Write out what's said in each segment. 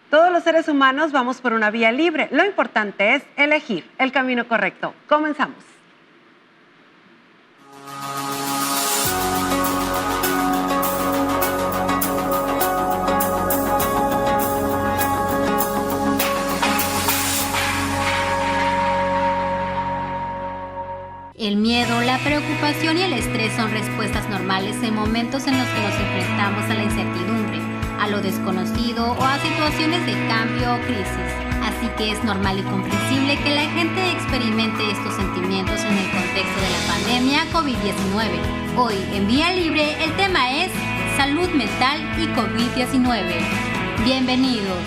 Todos los seres humanos vamos por una vía libre. Lo importante es elegir el camino correcto. Comenzamos. El miedo, la preocupación y el estrés son respuestas normales en momentos en los que nos enfrentamos a la incertidumbre, a lo desconocido o a situaciones de cambio o crisis. Así que es normal y comprensible que la gente experimente estos sentimientos en el contexto de la pandemia COVID-19. Hoy, en Vía Libre, el tema es salud mental y COVID-19. Bienvenidos.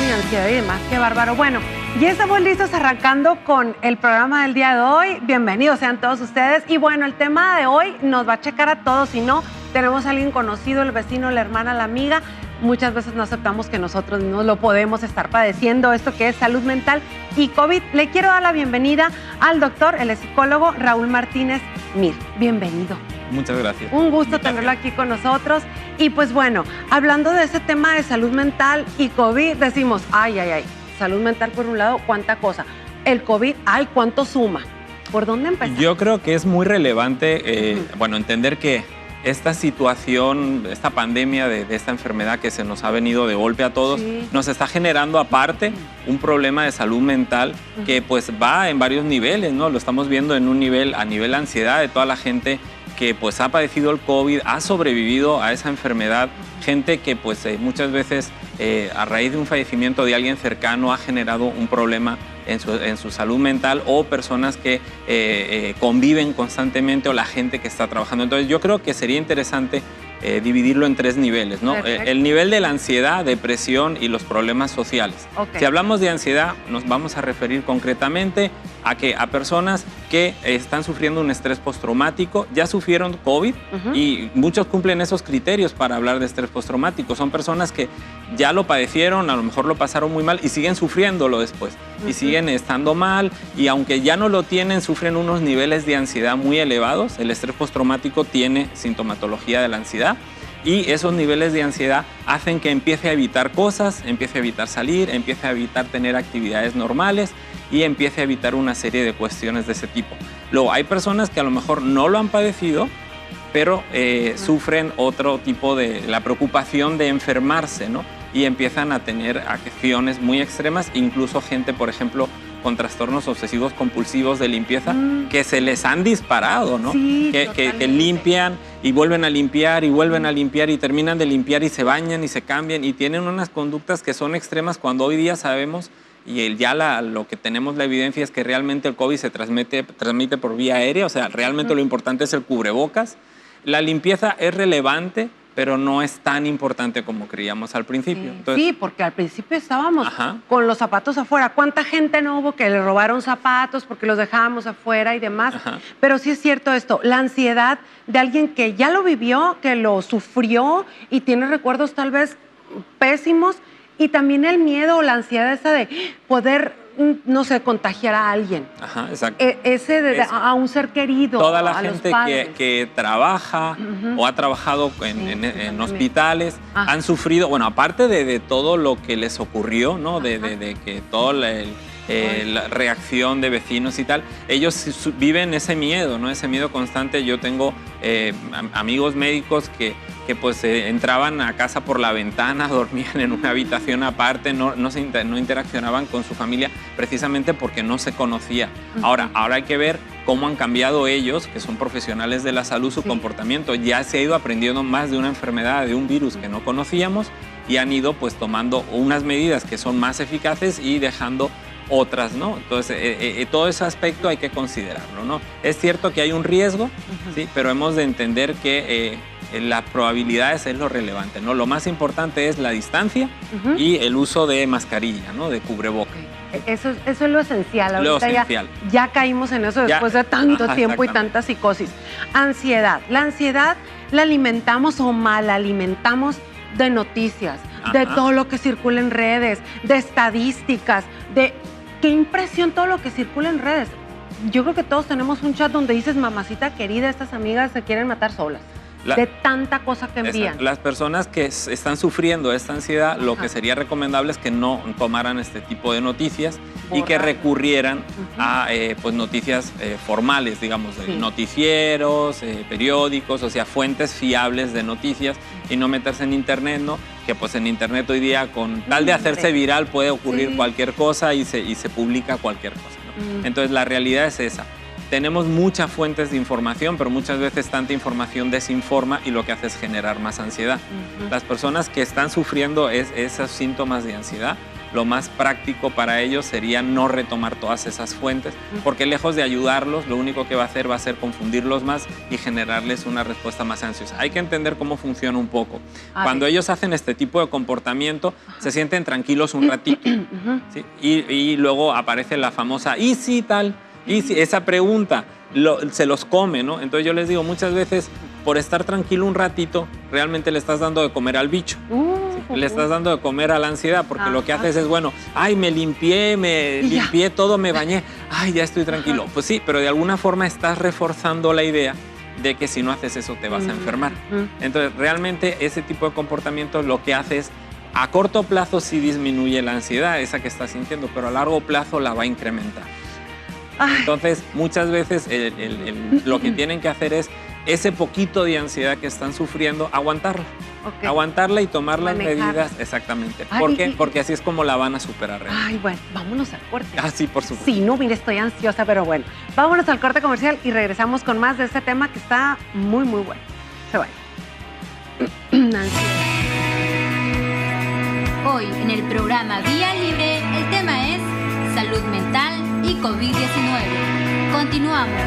Ansiedad y demás, qué bárbaro. Bueno, ya estamos listos arrancando con el programa del día de hoy. Bienvenidos sean todos ustedes. Y bueno, el tema de hoy nos va a checar a todos. Si no, tenemos a alguien conocido, el vecino, la hermana, la amiga. Muchas veces no aceptamos que nosotros no lo podemos estar padeciendo, esto que es salud mental y COVID. Le quiero dar la bienvenida al doctor, el psicólogo Raúl Martínez Mir. Bienvenido. Muchas gracias. Un gusto tenerlo aquí con nosotros. Y pues bueno, hablando de ese tema de salud mental y COVID, decimos, ay, salud mental por un lado, cuánta cosa. El COVID, ay, cuánto suma. ¿Por dónde empezar? Yo creo que es muy relevante, entender que esta situación, esta pandemia de esta enfermedad que se nos ha venido de golpe a todos, nos está generando aparte un problema de salud mental que pues va en varios niveles, ¿no? Lo estamos viendo en un nivel, a nivel ansiedad de toda la gente que pues ha padecido el COVID, ha sobrevivido a esa enfermedad, gente que pues muchas veces a raíz de un fallecimiento de alguien cercano ha generado un problema en su salud mental, o personas que conviven constantemente, o la gente que está trabajando. Entonces yo creo que sería interesante dividirlo en tres niveles, ¿no? El nivel de la ansiedad, depresión y los problemas sociales. Si hablamos de ansiedad, nos vamos a referir concretamente a personas que están sufriendo un estrés postraumático, ya sufrieron COVID y muchos cumplen esos criterios para hablar de estrés postraumático. Son personas que ya lo padecieron, a lo mejor lo pasaron muy mal y siguen sufriéndolo después y siguen estando mal, y aunque ya no lo tienen, sufren unos niveles de ansiedad muy elevados. El estrés postraumático tiene sintomatología de la ansiedad. Y esos niveles de ansiedad hacen que empiece a evitar cosas, empiece a evitar salir, empiece a evitar tener actividades normales y empiece a evitar una serie de cuestiones de ese tipo. Luego, hay personas que a lo mejor no lo han padecido, pero sufren otro tipo de la preocupación de enfermarse, ¿no? Y empiezan a tener acciones muy extremas, incluso gente, por ejemplo, con trastornos obsesivos compulsivos de limpieza, que se les han disparado, ¿no? Sí, que limpian y vuelven a limpiar y vuelven a limpiar y terminan de limpiar y se bañan y se cambian y tienen unas conductas que son extremas, cuando hoy día sabemos, y lo que tenemos la evidencia es que realmente el COVID se transmite por vía aérea. O sea, realmente lo importante es el cubrebocas. La limpieza es relevante, pero no es tan importante como creíamos al principio. Entonces, sí, porque al principio estábamos con los zapatos afuera. ¿Cuánta gente no hubo que le robaron zapatos porque los dejábamos afuera y demás? Pero sí es cierto esto, la ansiedad de alguien que ya lo vivió, que lo sufrió y tiene recuerdos tal vez pésimos, y también el miedo o la ansiedad esa de poder, no sé, contagiar a alguien. Exacto. A un ser querido. Toda la gente que trabaja o ha trabajado en hospitales han sufrido, bueno, aparte de todo lo que les ocurrió, ¿no? De que toda la reacción de vecinos y tal, ellos viven ese miedo, ¿no? Ese miedo constante. Yo tengo amigos médicos que pues entraban a casa por la ventana, dormían en una habitación aparte, no interaccionaban con su familia precisamente porque no se conocía. Ahora hay que ver cómo han cambiado ellos, que son profesionales de la salud, su comportamiento. Ya se ha ido aprendiendo más de una enfermedad, de un virus que no conocíamos, y han ido pues tomando unas medidas que son más eficaces y dejando otras, ¿no? Entonces, todo ese aspecto hay que considerarlo, ¿no? Es cierto que hay un riesgo, ¿sí? Pero hemos de entender que las probabilidades es lo relevante, ¿no? Lo más importante es la distancia y el uso de mascarilla, ¿no? De cubreboca. Eso es lo esencial. Ahorita lo esencial. Ya caímos en eso después de tanto tiempo y tanta psicosis. Ansiedad. La ansiedad la alimentamos o mal alimentamos de noticias, de todo lo que circula en redes, de estadísticas, de qué impresión todo lo que circula en redes. yo creo que todos tenemos un chat donde dices, mamacita querida, estas amigas se quieren matar solas. De tanta cosa que envían. Las personas que están sufriendo esta ansiedad, lo que sería recomendable es que no tomaran este tipo de noticias y que recurrieran a pues noticias formales, digamos, de noticieros, periódicos, o sea, fuentes fiables de noticias y no meterse en internet, ¿no? Que pues en internet hoy día con tal de hacerse viral puede ocurrir cualquier cosa y se publica cualquier cosa, ¿no? Entonces la realidad es esa. Tenemos muchas fuentes de información, pero muchas veces tanta información desinforma y lo que hace es generar más ansiedad. Las personas que están sufriendo esos síntomas de ansiedad, lo más práctico para ellos sería no retomar todas esas fuentes, porque lejos de ayudarlos, lo único que va a ser confundirlos más y generarles una respuesta más ansiosa. Hay que entender cómo funciona un poco. Cuando ellos hacen este tipo de comportamiento, se sienten tranquilos un ratito, ¿sí? y luego aparece la famosa ¿y si tal? Y si esa pregunta se los come, ¿no? Entonces yo les digo, muchas veces por estar tranquilo un ratito, realmente le estás dando de comer al bicho. ¿Sí? Le estás dando de comer a la ansiedad, porque lo que haces es, bueno, ay, me limpié todo, me bañé, ay, ya estoy tranquilo. Pues sí, pero de alguna forma estás reforzando la idea de que si no haces eso te vas a enfermar. Entonces realmente ese tipo de comportamiento lo que hace es, a corto plazo sí disminuye la ansiedad, esa que estás sintiendo, pero a largo plazo la va a incrementar. Entonces, muchas veces lo que tienen que hacer es ese poquito de ansiedad que están sufriendo, aguantarla. Aguantarla y tomar las medidas. Exactamente. ¿Por qué? Porque así es como la van a superar. Ay, bueno, vámonos al corte. Sí, por supuesto. Sí, no, mire, estoy ansiosa, pero bueno. Vámonos al corte comercial y regresamos con más de este tema que está muy, muy bueno. Se vaya. Hoy, en el programa Vía Libre, el tema es salud mental y COVID-19. Continuamos.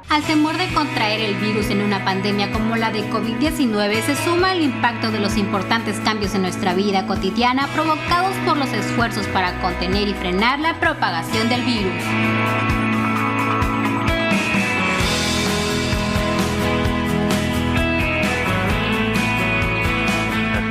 Al temor de contraer el virus en una pandemia como la de COVID-19 se suma el impacto de los importantes cambios en nuestra vida cotidiana provocados por los esfuerzos para contener y frenar la propagación del virus.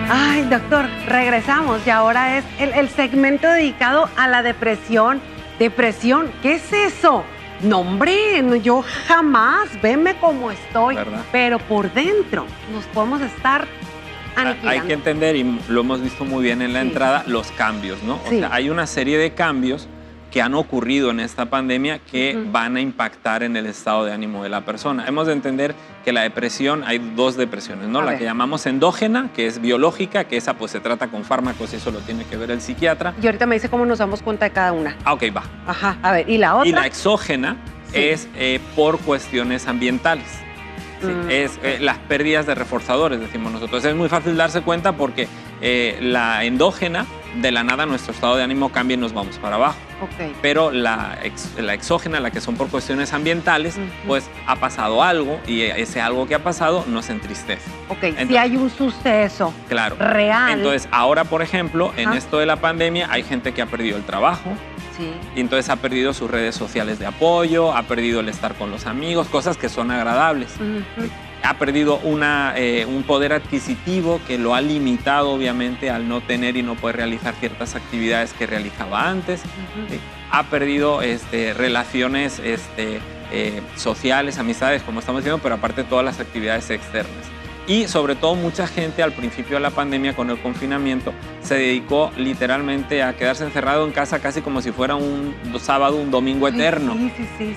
Ay, doctor, regresamos y ahora es el segmento dedicado a la depresión. ¿Depresión? ¿Qué es eso? No, hombre, yo jamás, venme como estoy, ¿verdad? Pero por dentro nos podemos estar aniquilando. Hay que entender, y lo hemos visto muy bien en la entrada, los cambios, ¿no? O sea, hay una serie de cambios que han ocurrido en esta pandemia que van a impactar en el estado de ánimo de la persona. Hemos de entender que la depresión, hay dos depresiones, ¿no? La que llamamos endógena, que es biológica, que esa pues se trata con fármacos y eso lo tiene que ver el psiquiatra. Y ahorita me dice cómo nos damos cuenta de cada una. Ok, va. Ajá, a ver, ¿y la otra? Y la exógena es por cuestiones ambientales. Sí, es las pérdidas de reforzadores, decimos nosotros. Es muy fácil darse cuenta porque la endógena, de la nada nuestro estado de ánimo cambia y nos vamos para abajo. Pero la exógena, la que son por cuestiones ambientales, pues ha pasado algo y ese algo que ha pasado nos entristece. Entonces, si hay un suceso real. Entonces, ahora, por ejemplo, en esto de la pandemia hay gente que ha perdido el trabajo. Y entonces ha perdido sus redes sociales de apoyo, ha perdido el estar con los amigos, cosas que son agradables. Ha perdido un poder adquisitivo que lo ha limitado, obviamente, al no tener y no poder realizar ciertas actividades que realizaba antes. Ha perdido relaciones sociales, amistades, como estamos diciendo, pero aparte todas las actividades externas. Y sobre todo mucha gente al principio de la pandemia con el confinamiento se dedicó literalmente a quedarse encerrado en casa casi como si fuera un sábado, un domingo eterno.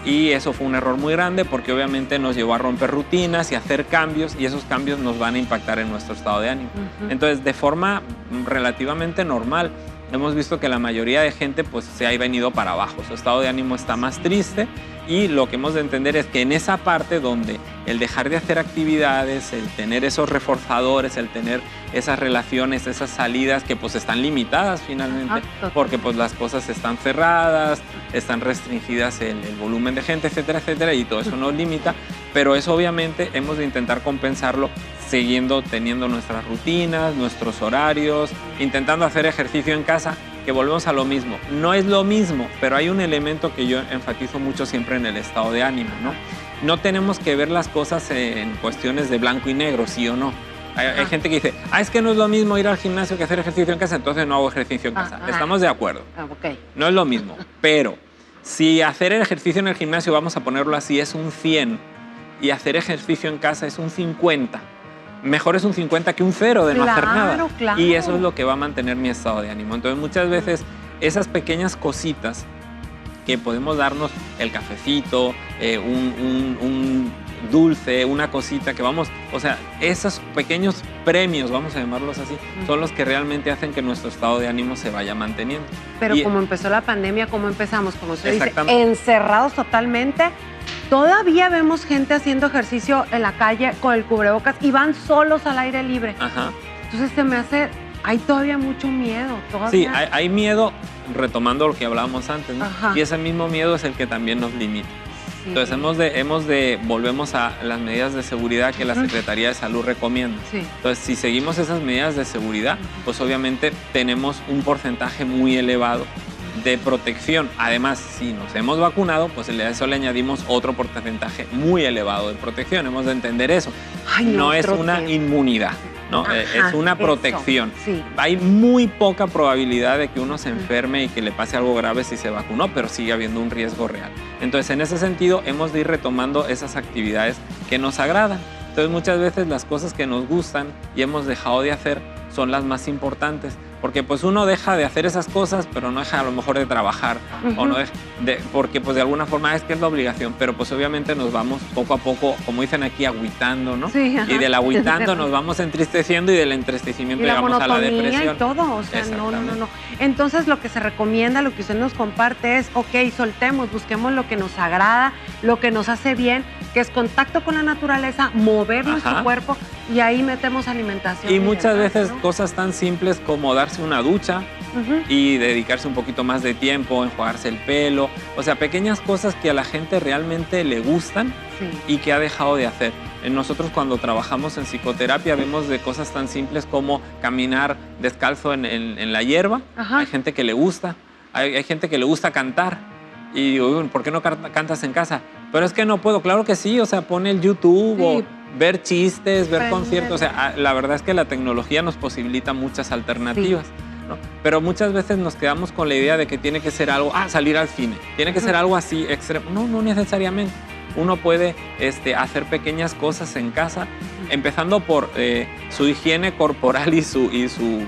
Y eso fue un error muy grande porque obviamente nos llevó a romper rutinas y a hacer cambios y esos cambios nos van a impactar en nuestro estado de ánimo. Entonces, de forma relativamente normal, hemos visto que la mayoría de gente pues se ha venido para abajo, su estado de ánimo está más triste y lo que hemos de entender es que en esa parte donde el dejar de hacer actividades, el tener esos reforzadores, el tener esas relaciones, esas salidas que pues están limitadas finalmente, porque pues las cosas están cerradas, están restringidas el volumen de gente, etcétera, etcétera, y todo eso nos limita, pero eso obviamente hemos de intentar compensarlo teniendo nuestras rutinas, nuestros horarios, intentando hacer ejercicio en casa, que volvemos a lo mismo. No es lo mismo, pero hay un elemento que yo enfatizo mucho siempre en el estado de ánimo, ¿no? No tenemos que ver las cosas en cuestiones de blanco y negro, sí o no. Hay gente que dice, es que no es lo mismo ir al gimnasio que hacer ejercicio en casa, entonces no hago ejercicio en casa. Estamos de acuerdo. Okay. No es lo mismo, pero si hacer el ejercicio en el gimnasio, vamos a ponerlo así, es un 100 y hacer ejercicio en casa es un 50, mejor es un 50 que un 0 de no hacer nada. Claro. Y eso es lo que va a mantener mi estado de ánimo. Entonces, muchas veces esas pequeñas cositas que podemos darnos, el cafecito, un dulce, una cosita que vamos, o sea, esos pequeños premios, vamos a llamarlos así, son los que realmente hacen que nuestro estado de ánimo se vaya manteniendo. Pero como empezó la pandemia, ¿cómo empezamos? Como usted dice, encerrados totalmente. Todavía vemos gente haciendo ejercicio en la calle con el cubrebocas y van solos al aire libre. Entonces se me hace, hay todavía mucho miedo. Sí, hay miedo, retomando lo que hablábamos antes, ¿no? Y ese mismo miedo es el que también nos limita. Sí. Entonces volvemos a las medidas de seguridad que la Secretaría de Salud recomienda. Sí. Entonces, si seguimos esas medidas de seguridad, pues obviamente tenemos un porcentaje muy elevado de protección. Además, si nos hemos vacunado, pues a eso le añadimos otro porcentaje muy elevado de protección. Hemos de entender eso. No es una inmunidad, ¿no? Es una protección. Sí. Hay muy poca probabilidad de que uno se enferme y que le pase algo grave si se vacunó, pero sigue habiendo un riesgo real. Entonces, en ese sentido, hemos de ir retomando esas actividades que nos agradan. Entonces, muchas veces las cosas que nos gustan y hemos dejado de hacer son las más importantes. Porque pues uno deja de hacer esas cosas, pero no deja a lo mejor de trabajar, o no porque pues de alguna forma es que es la obligación, pero pues obviamente nos vamos poco a poco, como dicen aquí, agüitando, ¿no? Sí, y del agüitando nos vamos entristeciendo y del entristecimiento llegamos a la depresión. Y todo, o sea, no. Entonces lo que se recomienda, lo que usted nos comparte es, soltemos, busquemos lo que nos agrada, lo que nos hace bien, que es contacto con la naturaleza, mover nuestro cuerpo, y ahí metemos alimentación. Y muchas veces cosas tan simples como darse una ducha y dedicarse un poquito más de tiempo, enjuagarse el pelo. O sea, pequeñas cosas que a la gente realmente le gustan y que ha dejado de hacer. Nosotros cuando trabajamos en psicoterapia vemos de cosas tan simples como caminar descalzo en la hierba. Hay gente que le gusta, hay gente que le gusta cantar. Y digo, ¿por qué no cantas en casa? Pero es que no puedo. Claro que sí, o sea, pone el YouTube o ver chistes, ver conciertos. O sea, la verdad es que la tecnología nos posibilita muchas alternativas, ¿no? Pero muchas veces nos quedamos con la idea de que tiene que ser algo, salir al cine, tiene que ser algo así extremo. No necesariamente. Uno puede hacer pequeñas cosas en casa, empezando por su higiene corporal y su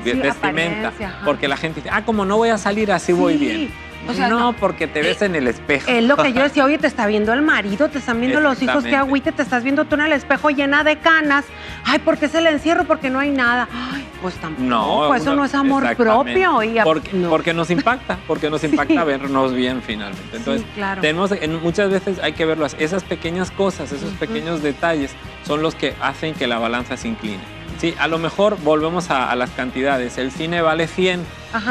vestimenta. Porque la gente dice, como no voy a salir así, voy bien. O sea, no, porque te ves en el espejo. Es lo que yo decía, oye, te está viendo el marido, te están viendo los hijos, qué agüite, te estás viendo tú en el espejo llena de canas. ¿Por qué se le encierro? Porque no hay nada. Pues tampoco, pues eso no es amor propio. Porque nos impacta, vernos bien finalmente. Entonces, muchas veces hay que verlo así. Esas pequeñas cosas, esos pequeños detalles son los que hacen que la balanza se incline. Sí, a lo mejor volvemos a las cantidades. El cine vale 100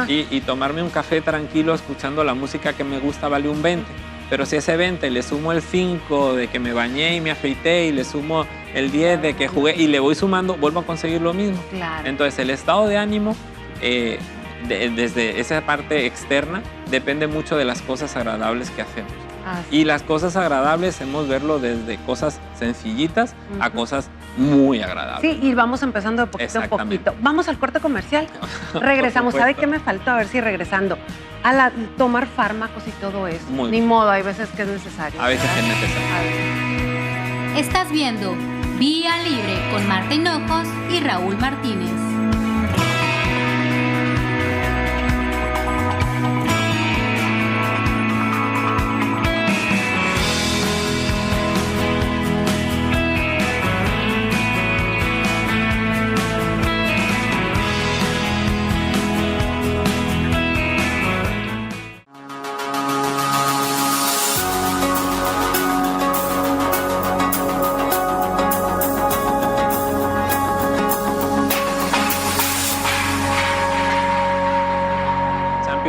y tomarme un café tranquilo escuchando la música que me gusta vale un 20. Pero si ese 20 le sumo el 5 de que me bañé y me afeité y le sumo el 10 de que jugué y le voy sumando, vuelvo a conseguir lo mismo. Claro. Entonces el estado de ánimo desde esa parte externa depende mucho de las cosas agradables que hacemos. Y las cosas agradables hemos verlo desde cosas sencillitas a cosas muy agradables. Sí, y vamos empezando de poquito a poquito. Vamos al corte comercial. Regresamos. ¿Sabe qué me faltó? A ver si regresando. Tomar fármacos y todo eso. Ni modo, hay veces que es necesario. A veces es necesario. Estás viendo Vía Libre con Marta Hinojos y Raúl Martínez.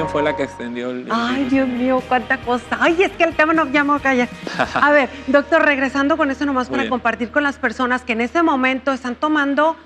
Champions fue la que extendió el Ay, virus. Dios mío, cuánta cosa. Ay, es que el tema no ya me voy a callar. A ver, doctor, regresando con eso nomás Muy para bien. compartir con las personas que en este momento están tomando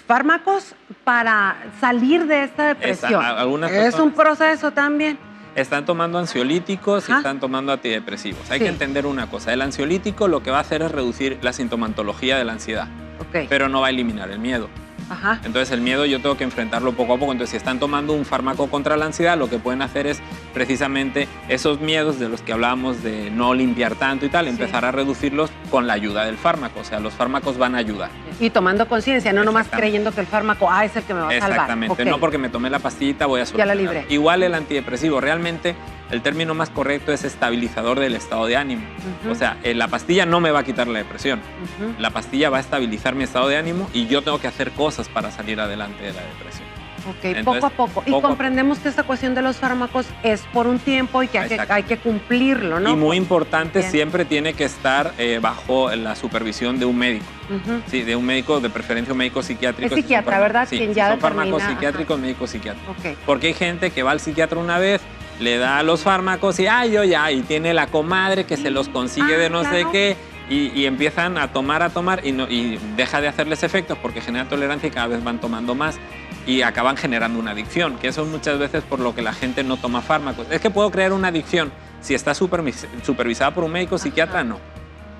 fármacos para salir de esta depresión. Algunas Es un personas proceso también. están tomando ansiolíticos y Ajá. están tomando antidepresivos. Hay Sí. que entender una cosa. El ansiolítico lo que va a hacer es reducir la sintomatología de la ansiedad, Ok. pero no va a eliminar el miedo. Ajá. Entonces el miedo yo tengo que enfrentarlo poco a poco. Entonces si están tomando un fármaco contra la ansiedad, lo que pueden hacer es precisamente esos miedos de los que hablábamos de no limpiar tanto y tal, Sí. empezar a reducirlos con la ayuda del fármaco. O sea, los fármacos van a ayudar. Y tomando conciencia, no nomás Exactamente. creyendo que el fármaco es el que me va a salvar. Exactamente, Ok. no porque me tomé la pastillita voy a Ya solucionar. la libré. Igual el antidepresivo, realmente el término más correcto es estabilizador del estado de ánimo. Ujú. O sea, la pastilla no me va a quitar la depresión. Ujú. La pastilla va a estabilizar mi estado de ánimo y yo tengo que hacer cosas para salir adelante de la depresión. Ok, Entonces, poco a poco. Y poco a comprendemos que esta cuestión de los fármacos es por un tiempo y que Exacto. hay que cumplirlo, ¿no? Y muy importante, Bien. siempre tiene que estar bajo la supervisión de un médico. Ujú. Sí, de un médico, de preferencia un médico psiquiátrico. Es si son psiquiatra, fármacos- ¿verdad? Sí, Quien si ya son fármacos determina, psiquiátricos, médico psiquiátrico. Ok. Porque hay gente que va al psiquiatra una vez, le da los fármacos y yo ya, y tiene la comadre que se los consigue de no sé claro. qué, y empiezan a tomar y deja de hacerles efectos porque genera tolerancia y cada vez van tomando más y acaban generando una adicción, que eso muchas veces por lo que la gente no toma fármacos. Es que puedo crear una adicción. Si está supervisada por un médico psiquiatra, no.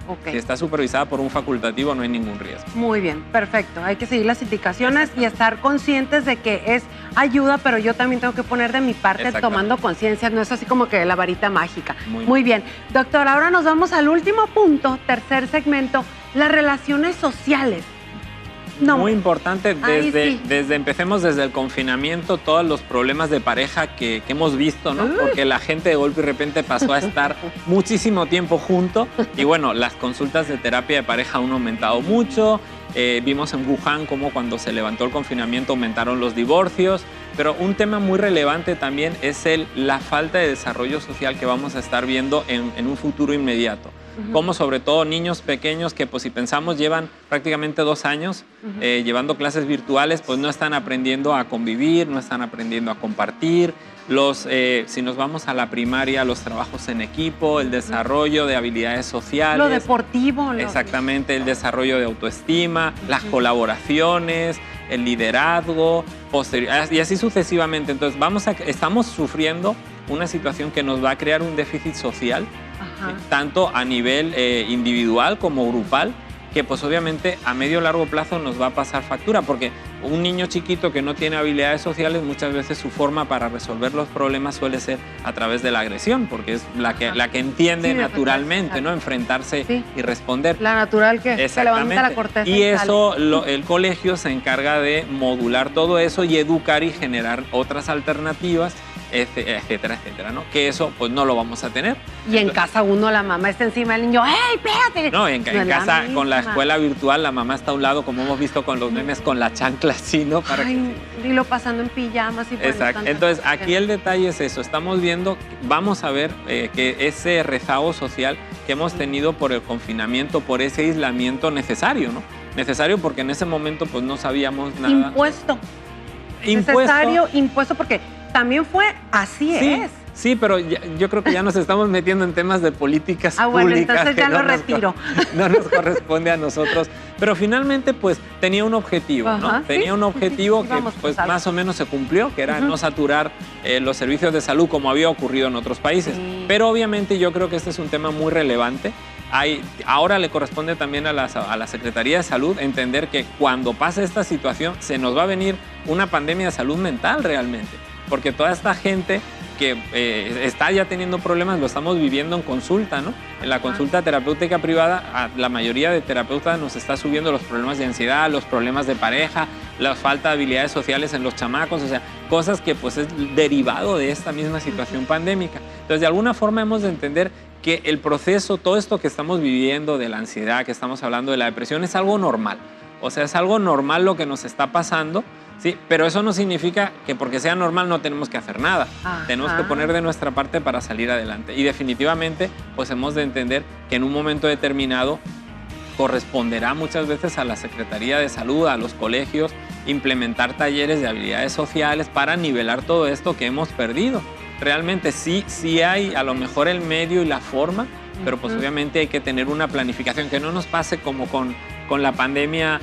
Ok. Si está supervisada por un facultativo, no hay ningún riesgo. Muy bien, perfecto. Hay que seguir las indicaciones y estar conscientes de que es ayuda, pero yo también tengo que poner de mi parte Exactamente. tomando conciencia. No es así como que la varita mágica. Muy Muy bien. Doctor, ahora nos vamos al último punto, tercer segmento, las relaciones sociales. No, Muy importante, Ahí sí. empecemos desde el confinamiento, todos los problemas de pareja que hemos visto, ¿no? Uy. Porque la gente de golpe y repente pasó a estar muchísimo tiempo junto y bueno, las consultas de terapia de pareja han aumentado mucho. Vimos en Wuhan cómo cuando se levantó el confinamiento aumentaron los divorcios, pero un tema muy relevante también es la falta de desarrollo social que vamos a estar viendo en un futuro inmediato. Como sobre todo niños pequeños que, pues si pensamos, llevan prácticamente 2 años llevando clases virtuales, pues no están aprendiendo a convivir, no están aprendiendo a compartir. Si nos vamos a la primaria, los trabajos en equipo, el desarrollo de habilidades sociales. lo deportivo. Exactamente, el desarrollo de autoestima, las colaboraciones, el liderazgo, y así sucesivamente. Entonces, estamos sufriendo una situación que nos va a crear un déficit social, Ajá. tanto a nivel individual como grupal, que pues obviamente a medio o largo plazo nos va a pasar factura, porque un niño chiquito que no tiene habilidades sociales, muchas veces su forma para resolver los problemas suele ser a través de la agresión, porque es la que entiende Sí, de naturalmente, ¿no? Enfrentarse Sí. y responder. La natural que se levanta la corteza. Y sale. eso, el colegio se encarga de modular todo eso y educar y generar otras alternativas, etcétera, etcétera, ¿no? Que eso pues no lo vamos a tener. Y en casa uno, la mamá está encima del niño. ¡Ey, espérate! No, en No es la casa con la misma. escuela virtual la mamá está a un lado, como hemos visto con los memes, con la chancla así, ¿no? Para Ay, y lo pasando en pijamas y poniendo Exacto. tantas Entonces, cosas. aquí el detalle es eso. Estamos viendo, vamos a ver que ese rezago social que hemos tenido por el confinamiento, por ese aislamiento necesario, ¿no? Necesario porque en ese momento pues no sabíamos nada. Impuesto. Necesario, impuesto, porque también fue así Sí, es. sí, pero yo creo que ya nos estamos metiendo en temas de políticas Bueno, públicas. entonces que ya lo no nos retiro. no nos corresponde a nosotros. Pero finalmente, pues, tenía un objetivo, ¿no? Ajá, Tenía sí, un objetivo sí, que, vamos, pues, pues, más o menos se cumplió, que era no saturar los servicios de salud como había ocurrido en otros países. Sí. Pero obviamente yo creo que este es un tema muy relevante. Ahora le corresponde también a la Secretaría de Salud entender que cuando pase esta situación se nos va a venir una pandemia de salud mental realmente, porque toda esta gente que está ya teniendo problemas lo estamos viviendo en consulta, ¿no? En la consulta terapéutica privada, la mayoría de terapeutas nos está subiendo los problemas de ansiedad, los problemas de pareja, la falta de habilidades sociales en los chamacos, o sea, cosas que pues es derivado de esta misma situación pandémica. Entonces, de alguna forma hemos de entender que el proceso, todo esto que estamos viviendo de la ansiedad, que estamos hablando de la depresión, es algo normal. O sea, es algo normal lo que nos está pasando, ¿sí? Pero eso no significa que porque sea normal no tenemos que hacer nada. Ajá. Tenemos que poner de nuestra parte para salir adelante. Y definitivamente, pues hemos de entender que en un momento determinado corresponderá muchas veces a la Secretaría de Salud, a los colegios implementar talleres de habilidades sociales para nivelar todo esto que hemos perdido. Realmente sí hay a lo mejor el medio y la forma, pero pues obviamente hay que tener una planificación, que no nos pase como con la pandemia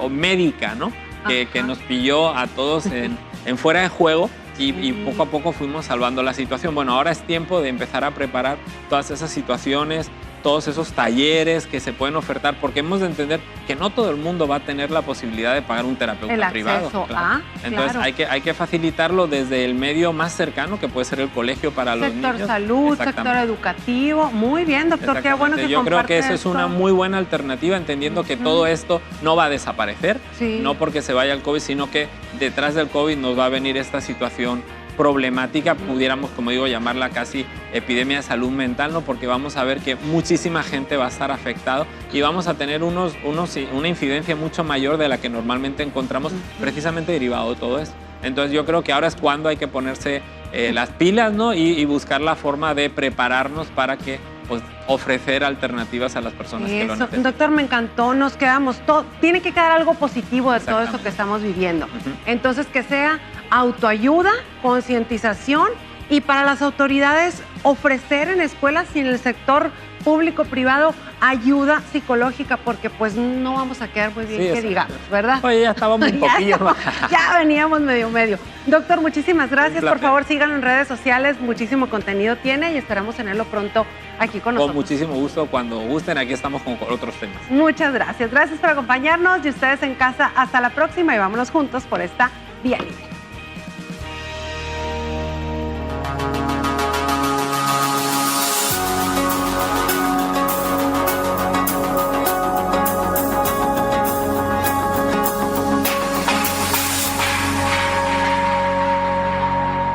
médica, ¿no? Que nos pilló a todos en fuera de juego y poco a poco fuimos salvando la situación. Bueno, ahora es tiempo de empezar a preparar todas esas situaciones, todos esos talleres que se pueden ofertar, porque hemos de entender que no todo el mundo va a tener la posibilidad de pagar un terapeuta privado. Claro. Entonces hay que facilitarlo desde el medio más cercano, que puede ser el colegio para los niños. Sector salud, sector educativo. Muy bien, doctor, qué bueno que yo creo que eso esto. es una muy buena alternativa, entendiendo que todo esto no va a desaparecer, no porque se vaya el COVID, sino que detrás del COVID nos va a venir esta situación problemática, pudiéramos, como digo, llamarla casi epidemia de salud mental, ¿no? Porque vamos a ver que muchísima gente va a estar afectada y vamos a tener una incidencia mucho mayor de la que normalmente encontramos, precisamente derivado de todo esto. Entonces yo creo que ahora es cuando hay que ponerse las pilas, ¿no? Y buscar la forma de prepararnos para que pues, ofrecer alternativas a las personas que lo necesitan. Doctor, me encantó, nos quedamos, tiene que quedar algo positivo de todo esto que estamos viviendo. Entonces, que sea autoayuda, concientización y para las autoridades ofrecer en escuelas y en el sector público-privado ayuda psicológica, porque pues no vamos a quedar muy bien, que digamos, ¿verdad? Oye, ya estábamos un poquillo más. Ya veníamos medio. Doctor, muchísimas gracias. Por favor, síganlo en redes sociales. Muchísimo contenido tiene y esperamos tenerlo pronto aquí con nosotros. Con muchísimo gusto. Cuando gusten, aquí estamos con otros temas. Muchas gracias. Gracias por acompañarnos y ustedes en casa. Hasta la próxima y vámonos juntos por esta Vía Libre.